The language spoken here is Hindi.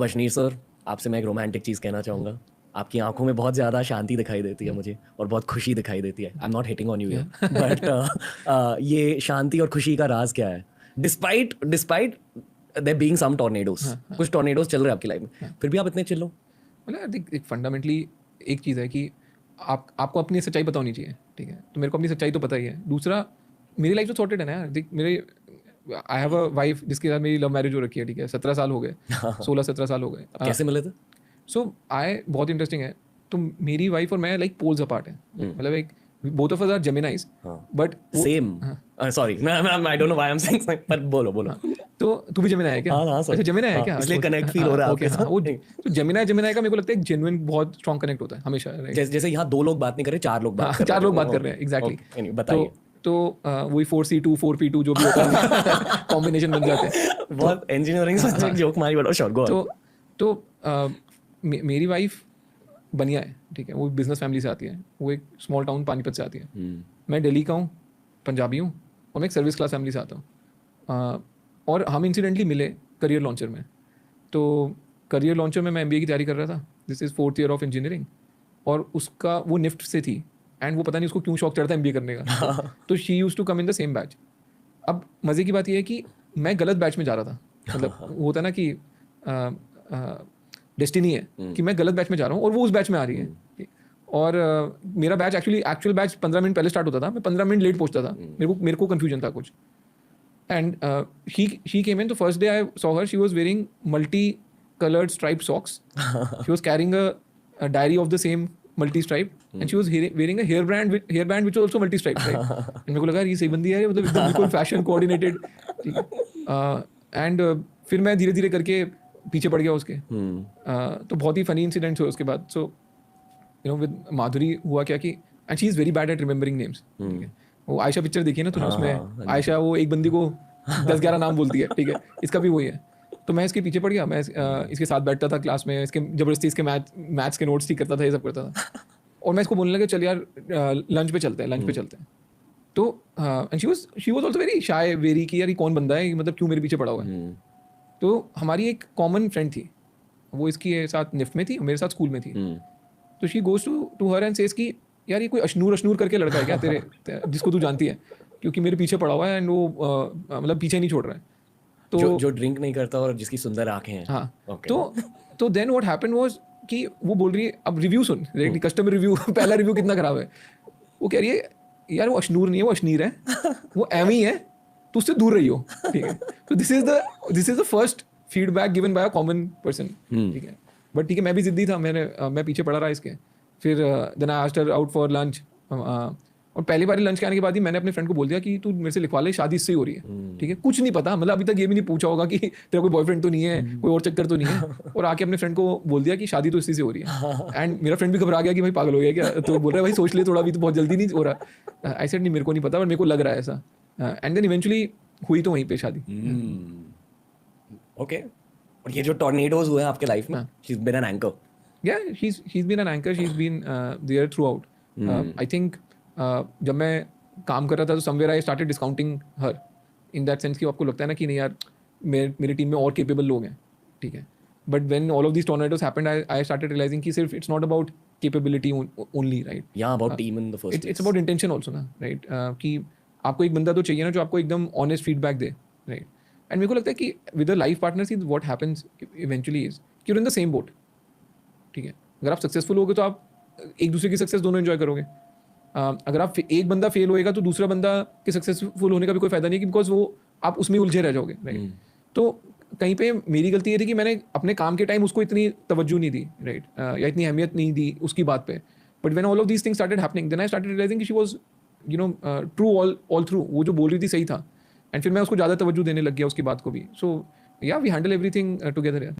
बशनीर सर, आपसे मैं एक रोमांटिक चीज़ कहना चाहूँगा। आपकी आंखों में बहुत ज़्यादा शांति दिखाई देती है मुझे और बहुत खुशी दिखाई देती है। I am not hitting on you here, but ये शांति और खुशी का राज क्या है? Despite despite there being some tornadoes, कुछ टॉर्नेडोज चल रहे हैं आपकी लाइफ में, फिर भी आप इतने चिल हो। मतलब आई थिंक एक फंडामेंटली एक चीज़ है कि आपको अपनी सच्चाई पता होनी चाहिए, ठीक है। तो मेरे को अपनी सच्चाई तो पता ही है। दूसरा, मेरी लाइफ तो सॉर्टेड है ना यार। देख, मेरे आई हैव अ वाइफ जिसके साथ मेरी लव मैरिज हो रखी है, ठीक है। 17 साल हो गए, 16-17 साल हो गए। कैसे मिले थे? सो बहुत इंटरेस्टिंग है। तो मेरी वाइफ और मैं लाइक पोल्स अपार्ट है। मतलब एक both of us are Geminis, but same. Sorry, I don't know why I am saying, पर बोलो बोलो। तो तू भी जेमिनाई है क्या? हाँ, अच्छा, जेमिनाई है क्या? इसलिए कनेक्ट फील हो रहा है आपके साथ। वो तो जेमिनाई का मेरे को लगता है एक जेन्युइन बहुत स्ट्रॉन्ग कनेक्ट होता है हमेशा। जैसे यहाँ 2 लोग बात नहीं कर रहे, 4 लोग बात कर रहे हैं। 4 लोग बात कर रहे हैं, एग्जैक्टली। बताइए। तो वही 4C2 4P2 जो भी होता है कॉम्बिनेशन बन जाते हैं। बहुत इंजीनियरिंग से जोक मारी, बड़ा शॉर्ट गो। तो मेरी वाइफ बनिया है, ठीक है। वो बिजनेस फैमिली से आती है। वो एक स्मॉल टाउन पानीपत से आती है। मैं दिल्ली का हूँ, पंजाबी हूँ, और मैं एक सर्विस क्लास फैमिली से आता हूँ। और हम इंसिडेंटली मिले करियर लॉन्चर में। तो करियर लॉन्चर में मैं MBA की तैयारी कर रहा था। This is 4th year of engineering, और उसका वो निफ्ट से थी, एंड वो पता नहीं उसको क्यों शौक चढ़ता है MBA करने का। तो she use to come in the same batch. अब मज़े की बात यह है कि मैं गलत बैच में जा रहा था। मतलब होता ना कि डेस्टिनी है कि मैं गलत बैच में जा रहा हूँ और वो उस बैच में आ रही है। और मेरा बैच एक्चुअल बैच 15 मिनट पहले स्टार्ट होता था, मैं 15 मिनट लेट पहुँचता था। मेरे को कन्फ्यूजन था कुछ। And she came in. The first day I saw her, she was wearing multi-colored striped socks. She was carrying a diary of the same multi-stripe, and she was wearing a hairband which was also multi-striped. Right? And मेरे को लगा ये सही बंदी है, मतलब एकदम बिल्कुल फैशन कोऑर्डिनेटेड। एंड फिर मैं धीरे धीरे करके पीछे पड़ गया उसके। तो बहुत ही फनी इंसिडेंट्स हुए उसके बाद। सो विद माधुरी हुआ क्या कि, and she is very bad at remembering names. वो आयशा पिक्चर देखी ना तूने, उसमें आयशा वो एक बंदी को 10-11 नाम बोलती है, ठीक है। इसका भी वही है। तो मैं इसके पीछे पड़ गया। मैं इसके साथ बैठता था क्लास में, इसके जबरदस्ती इसके मैथ्स के नोट्स ठीक करता था, ये सब करता था। और मैं इसको बोलने लगा चल यार लंच पे चलते हैं। तो and she was also very shy, very कि यार ये कौन बंदा है, मतलब क्यों मेरे पीछे पड़ा हुआ है। तो हमारी एक कॉमन फ्रेंड थी, वो इसके साथ निफ्ट में थी, मेरे साथ स्कूल में थी। तो she goes to her and says कि यार ये कोई अशनूर करके लड़का है क्या तेरे जिसको तू जानती है, क्योंकि मेरे पीछे पड़ा हुआ है, एंड वो मतलब पीछे नहीं छोड़ रहा है। तो जो ड्रिंक नहीं करता और जिसकी सुंदर आंखें हैं। हाँ। तो देन व्हाट हैपेंड वाज कि वो बोल रही है, अब रिव्यू सुन, कस्टमर रिव्यू पहला रिव्यू कितना खराब है। वो कह रही है यार वो अशनूर नहीं है, वो अशनीर है, वो एम ही है, तो उससे दूर रही हो, ठीक है। तो this is the first feedback given by a common person, ठीक है। बट ठीक है, मैं भी जिद्दी था, मैं पीछे पड़ा रहा इसके। फिर then I asked her out for lunch, और पहली बार लंच के आने के बाद ही मैंने अपने फ्रेंड को बोल दिया कि तू मेरे से लिखवा ले, शादी इससे ही हो रही है, ठीक है। कुछ नहीं पता, मतलब अभी तक ये भी नहीं पूछा होगा कि तेरा कोई बॉयफ्रेंड तो नहीं है, कोई और चक्कर तो नहीं है। और आके अपने फ्रेंड को बोल दिया कि शादी तो इसी से हो रही है। एंड मेरा फ्रेंड भी घबरा गया कि भाई पागल हो गया क्या। तो बोल रहा है भाई सोच ले थोड़ा, अभी तो बहुत जल्दी नहीं हो रहा। आई सेड नहीं, मेरे को नहीं पता, बट मेरे को लग रहा है ऐसा। एंड देन इवेंचुअली हुई तो वहीं पे शादी। ओके। और ये जो टॉर्नेडोज हुए हैं आपके लाइफ में, she is been an anchor. Yeah, she's been an anchor. She's been there throughout. I think जब मैं काम कर रहा था तो somewhere I started discounting her in that sense कि आपको लगता है ना कि नहीं यार मेरी टीम में और capable लोग हैं, ठीक है। But when all of these tornadoes happened, I started realizing कि सिर्फ it's not about capability only, right? Yeah, about team in the first place. It's about intention also ना, right? कि आपको एक बंदा तो चाहिए ना जो आपको एकदम honest feedback they, right? And मेरे को लगता है कि with a life partner, see what happens eventually is कि you're in the same boat. ठीक है, अगर आप सक्सेसफुल होगे तो आप एक दूसरे की सक्सेस दोनों एंजॉय करोगे। अगर आप एक बंदा फेल होएगा तो दूसरा बंदा के सक्सेसफुल होने का भी कोई फायदा नहीं है, बिकॉज वो आप उसमें उलझे रह जाओगे, राइट। तो कहीं पे मेरी गलती ये थी कि मैंने अपने काम के टाइम उसको इतनी तवज्जो नहीं दी, राइट, या इतनी अहमियत नहीं दी उसकी बात पे। But when all of these things started happening, then I started realising कि she was true all through. वो जो बोल रही थी सही था, एंड फिर मैं उसको ज़्यादा तवज्जो देने लग गया उसकी बात को भी। सो या वी हैंडल एवरीथिंग टुगेदर।